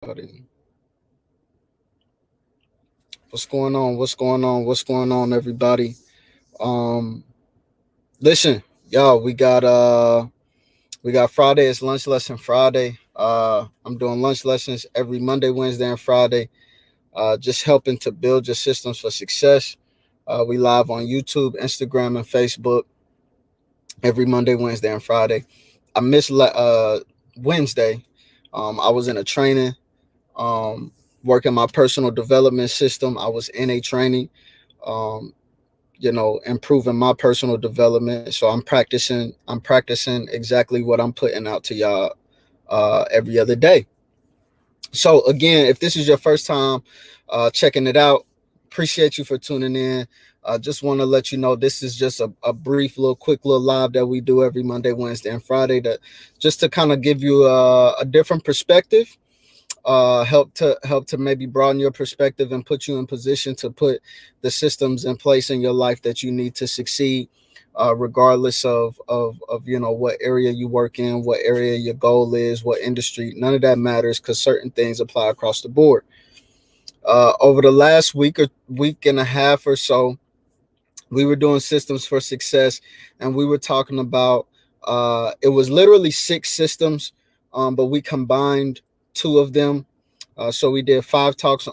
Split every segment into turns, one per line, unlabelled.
Buddy. What's going on? What's going on? What's going on, everybody? Um, listen, y'all, we got Friday. It's lunch lesson Friday. I'm doing lunch lessons every Monday, Wednesday, and Friday. Just helping to build your systems for success. We live on YouTube, Instagram, and Facebook every Monday, Wednesday, and Friday. I missed Wednesday. I was in a training, um, working my personal development system. I was in a training. Um, improving my personal development. So I'm practicing exactly what I'm putting out to y'all every other day. So again, if this is your first time checking it out, appreciate you for tuning in. Just want to let you know this is just a brief little quick little live that we do every Monday, Wednesday, and Friday to just to kind of give you a different perspective, help to maybe broaden your perspective and put you in position to put the systems in place in your life that you need to succeed, regardless of what area you work in, what area your goal is, what industry. None of that matters because certain things apply across the board. Over the last week and a half or so, we were doing systems for success, and we were talking about it was literally six systems, but we combined two of them. So we did five talks,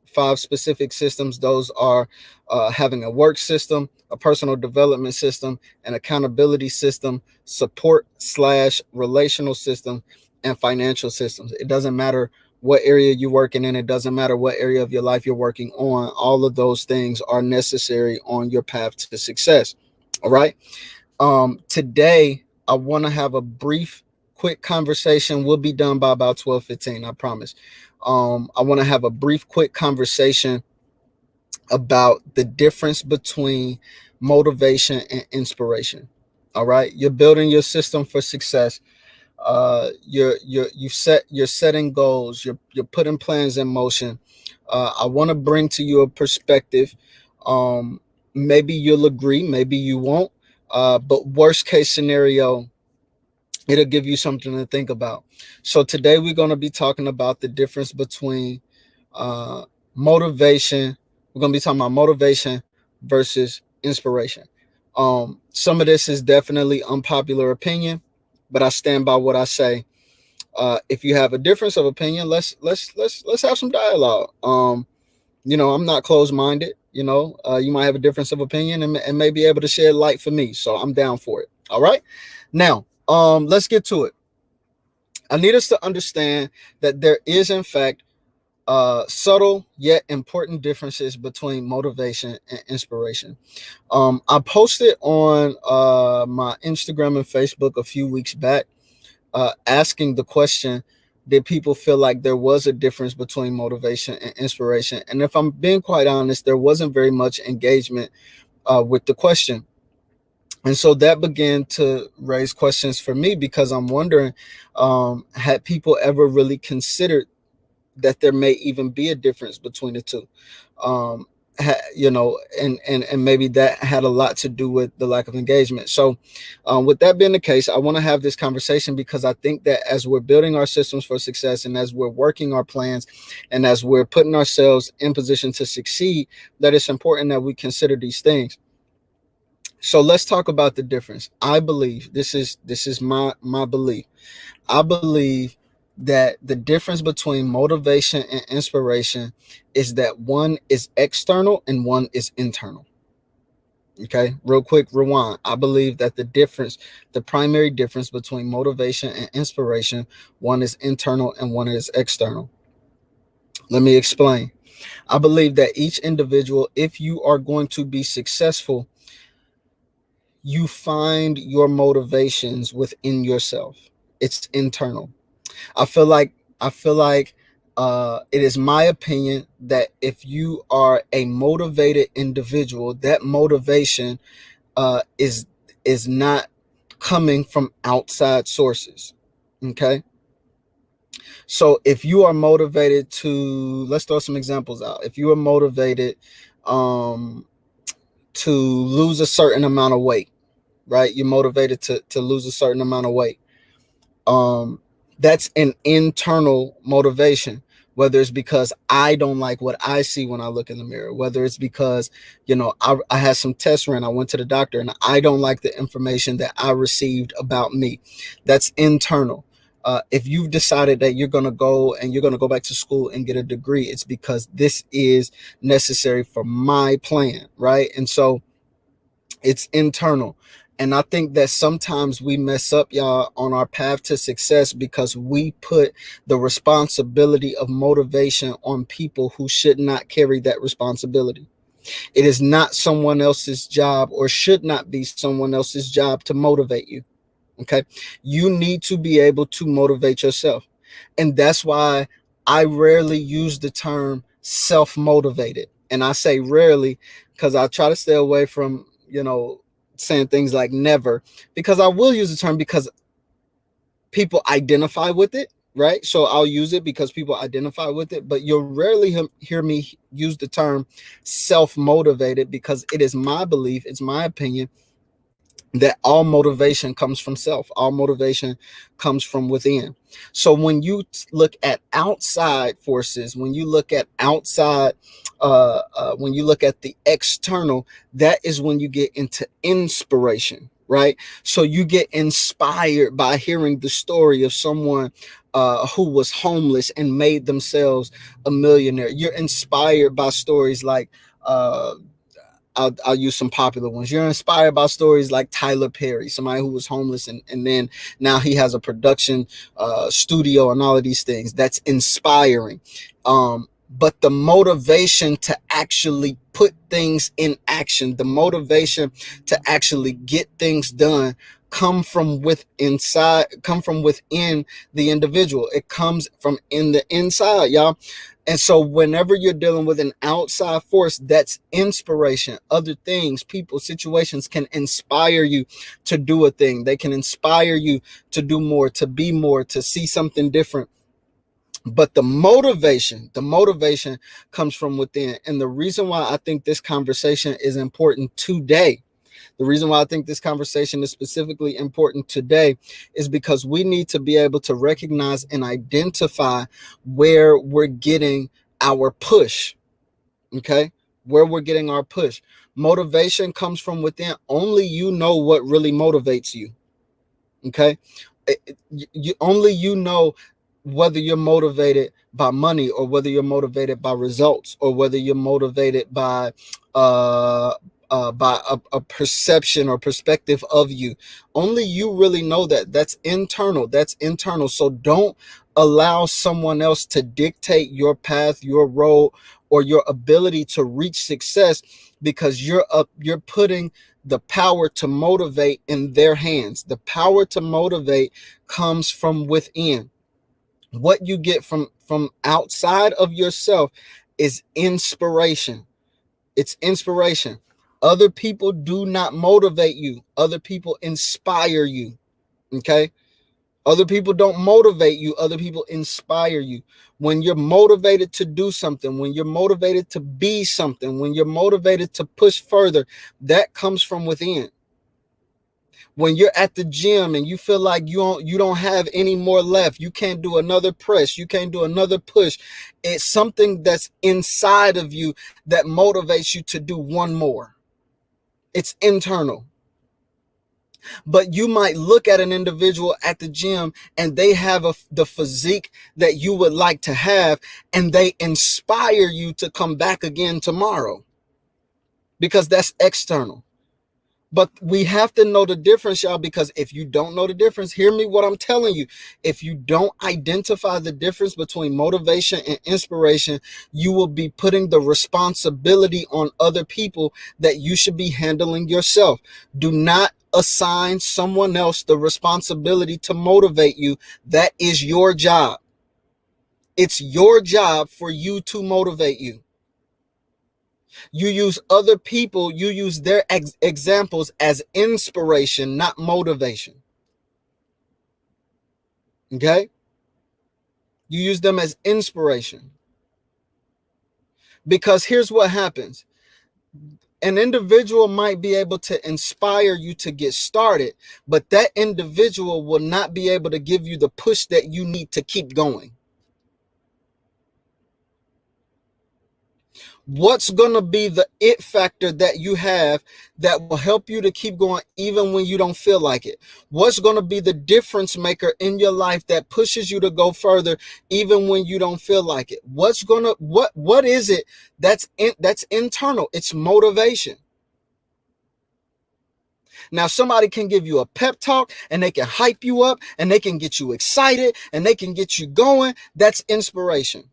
five specific systems. Those are having a work system, a personal development system, an accountability system, support slash relational system, and financial systems. It doesn't matter what area you're working in. It doesn't matter what area of your life you're working on. All of those things are necessary on your path to success. All right. Today I want to have a brief, quick conversation. We'll be done by about 12:15. I promise. I want to have a brief, quick conversation about the difference between motivation and inspiration. All right. You're building your system for success. You're setting goals. You're putting plans in motion. I want to bring to you a perspective. Maybe you'll agree, maybe you won't. But worst case scenario, it'll give you something to think about. So today we're going to be talking about the difference between uh, motivation. We're going to be talking about motivation versus inspiration. Some of this is definitely unpopular opinion, but I stand by what I say. If you have a difference of opinion, let's have some dialogue. I'm not closed minded. You might have a difference of opinion and may be able to shed light for me. So I'm down for it. All right. Now, let's get to it. I need us to understand that there is, in fact, subtle yet important differences between motivation and inspiration. I posted on my Instagram and Facebook a few weeks back, asking the question, did people feel like there was a difference between motivation and inspiration? And if I'm being quite honest, there wasn't very much engagement with the question. And so that began to raise questions for me because I'm wondering, had people ever really considered that there may even be a difference between the two? Um, and maybe that had a lot to do with the lack of engagement. So, with that being the case, I want to have this conversation because I think that as we're building our systems for success and as we're working our plans and as we're putting ourselves in position to succeed, that it's important that we consider these things. So let's talk about the difference. I believe this is my belief. I believe that the difference between motivation and inspiration is that one is external and one is internal. Okay, real quick rewind. I believe that the primary difference between motivation and inspiration, one is internal and one is external. Let me explain. I believe that each individual, if you are going to be successful, you find your motivations within yourself. It's internal. I feel like it is my opinion that if you are a motivated individual, that motivation is not coming from outside sources. Okay, so if you are motivated to, let's throw some examples out. If you are motivated um, to lose a certain amount of weight, right? You're motivated to lose a certain amount of weight. Um, That's an internal motivation. Whether it's because I don't like what I see when I look in the mirror, whether it's because, I had some tests ran, I went to the doctor and I don't like the information that I received about me. That's internal. If you've decided that you're going to go and you're going to go back to school and get a degree, it's because this is necessary for my plan, right? And so it's internal. And I think that sometimes we mess up, y'all, on our path to success because we put the responsibility of motivation on people who should not carry that responsibility. It is not someone else's job, or should not be someone else's job, to motivate you. Okay. You need to be able to motivate yourself. And that's why I rarely use the term self motivated. And I say rarely because I try to stay away from, saying things like never, because I will use the term because people identify with it, right? So I'll use it because people identify with it, but you'll rarely hear me use the term self motivated, because it is my belief, it's my opinion that all motivation comes from self. All motivation comes from within. So when you look at outside forces, when you look at outside, when you look at the external, that is when you get into inspiration, right? So you get inspired by hearing the story of someone who was homeless and made themselves a millionaire. You're inspired by stories like, I'll use some popular ones. You're inspired by stories like Tyler Perry, somebody who was homeless and then now he has a production studio and all of these things. That's inspiring. But the motivation to actually put things in action, the motivation to actually get things done, come from within the individual. It comes from in the inside, y'all. And so whenever you're dealing with an outside force, that's inspiration. Other things, people, situations can inspire you to do a thing. They can inspire you to do more, to be more, to see something different. But the motivation comes from within. And the reason why I think this conversation is important today, the reason why I think this conversation is specifically important today, is because we need to be able to recognize and identify where we're getting our push. Okay? Where we're getting our push. Motivation comes from within. Only you know what really motivates you. Okay? Only you know whether you're motivated by money, or whether you're motivated by results, or whether you're motivated uh, by a perception or perspective of you. Only you really know that. That's internal. That's internal. So don't allow someone else to dictate your path, your road, or your ability to reach success, because you're putting the power to motivate in their hands. The power to motivate comes from within. What you get from outside of yourself is inspiration. It's inspiration. Other people do not motivate you. Other people inspire you. Okay? Other people don't motivate you. Other people inspire you. When you're motivated to do something, when you're motivated to be something, when you're motivated to push further, that comes from within. When you're at the gym and you feel like you don't have any more left, you can't do another press, you can't do another push, it's something that's inside of you that motivates you to do one more. It's internal. But you might look at an individual at the gym and they have the physique that you would like to have, and they inspire you to come back again tomorrow, because that's external. But we have to know the difference, y'all, because if you don't know the difference, hear me what I'm telling you. If you don't identify the difference between motivation and inspiration, you will be putting the responsibility on other people that you should be handling yourself. Do not assign someone else the responsibility to motivate you. That is your job. It's your job for you to motivate you. You use other people, you use their examples as inspiration, not motivation. Okay? You use them as inspiration. Because here's what happens. An individual might be able to inspire you to get started, but that individual will not be able to give you the push that you need to keep going. What's going to be the it factor that you have that will help you to keep going even when you don't feel like it? What's going to be the difference maker in your life that pushes you to go further even when you don't feel like it? What is it that's internal? It's motivation. Now, somebody can give you a pep talk and they can hype you up and they can get you excited and they can get you going. That's inspiration.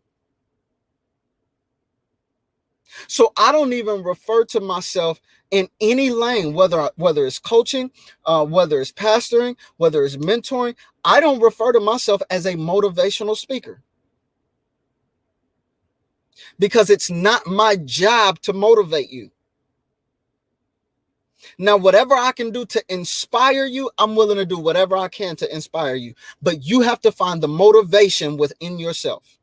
So I don't even refer to myself in any lane, whether it's coaching, whether it's pastoring, whether it's mentoring. I don't refer to myself as a motivational speaker because it's not my job to motivate you. Now, whatever I can do to inspire you, I'm willing to do whatever I can to inspire you. But you have to find the motivation within yourself.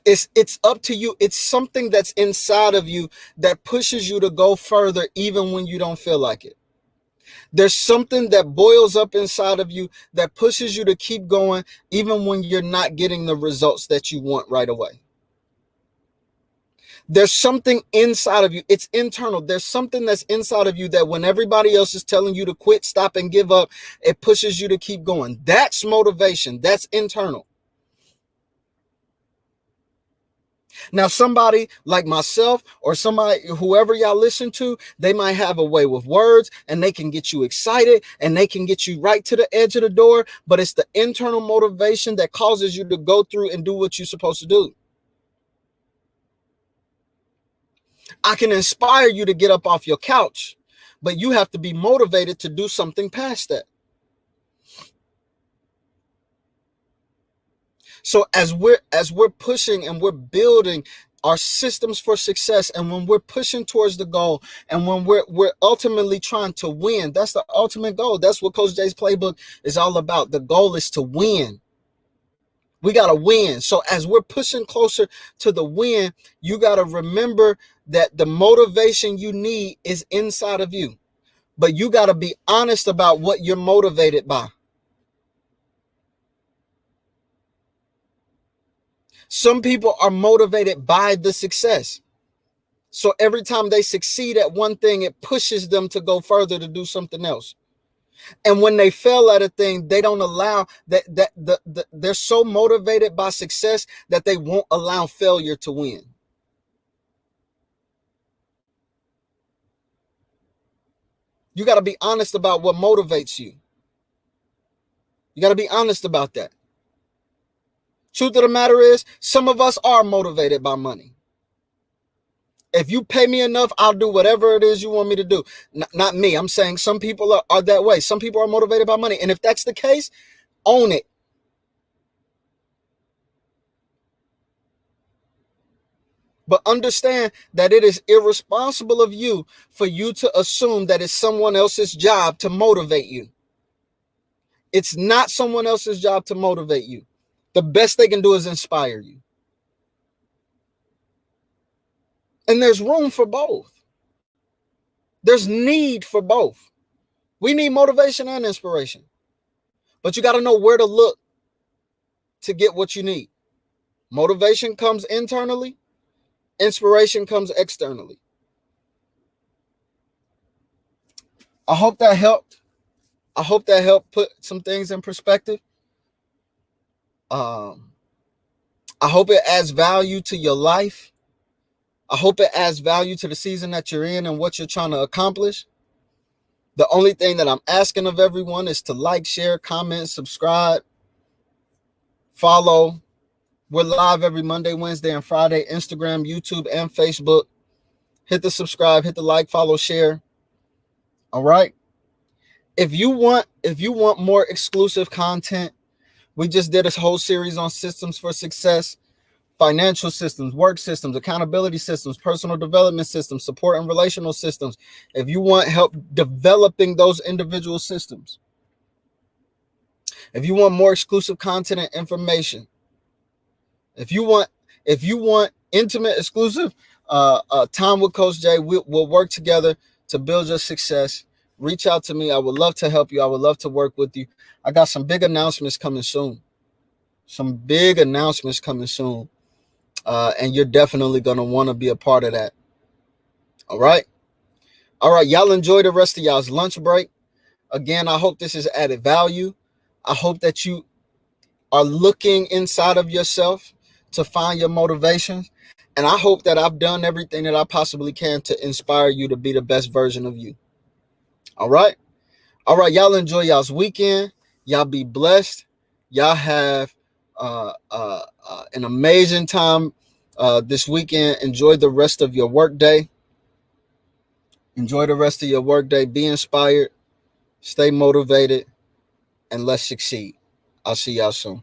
It's up to you. It's something that's inside of you that pushes you to go further even when you don't feel like it. There's something that boils up inside of you that pushes you to keep going even when you're not getting the results that you want right away. There's something inside of you. It's internal. There's something that's inside of you that when everybody else is telling you to quit, stop, and give up, it pushes you to keep going. That's motivation. That's internal. Now, somebody like myself or somebody, whoever y'all listen to, they might have a way with words and they can get you excited and they can get you right to the edge of the door. But it's the internal motivation that causes you to go through and do what you're supposed to do. I can inspire you to get up off your couch, but you have to be motivated to do something past that. So as we're pushing and we're building our systems for success, and when we're pushing towards the goal, and when we're ultimately trying to win, that's the ultimate goal. That's what Coach J's playbook is all about. The goal is to win. We got to win. So as we're pushing closer to the win, you got to remember that the motivation you need is inside of you. But you got to be honest about what you're motivated by. Some people are motivated by the success. So every time they succeed at one thing, it pushes them to go further to do something else. And when they fail at a thing, they don't allow they're so motivated by success that they won't allow failure to win. You got to be honest about what motivates you. You got to be honest about that. Truth of the matter is, some of us are motivated by money. If you pay me enough, I'll do whatever it is you want me to do. Not me. I'm saying some people are that way. Some people are motivated by money. And if that's the case, own it. But understand that it is irresponsible of you for you to assume that it's someone else's job to motivate you. It's not someone else's job to motivate you. The best they can do is inspire you. And there's room for both. There's need for both. We need motivation and inspiration. But you got to know where to look to get what you need. Motivation comes internally. Inspiration comes externally. I hope that helped. I hope that helped put some things in perspective. I hope it adds value to your life. I hope it adds value to the season that you're in and what you're trying to accomplish. The only thing that I'm asking of everyone is to like, share, comment, subscribe, follow. We're live every Monday, Wednesday, and Friday, Instagram, YouTube, and Facebook. Hit the subscribe, hit the like, follow, share. All right. If you want more exclusive content, we just did a whole series on systems for success, financial systems, work systems, accountability systems, personal development systems, support and relational systems. If you want help developing those individual systems, if you want more exclusive content and information, if you want intimate, exclusive time with Coach Jay. We'll work together to build your success. Reach out to me. I would love to help you. I would love to work with you. I got some big announcements coming soon. Some big announcements coming soon. And you're definitely going to want to be a part of that. All right. All right. Y'all enjoy the rest of y'all's lunch break. Again, I hope this has added value. I hope that you are looking inside of yourself to find your motivations. And I hope that I've done everything that I possibly can to inspire you to be the best version of you. All right. All right. Y'all enjoy y'all's weekend. Y'all be blessed. Y'all have an amazing time this weekend. Enjoy the rest of your work day. Enjoy the rest of your work day. Be inspired. Stay motivated. And let's succeed. I'll see y'all soon.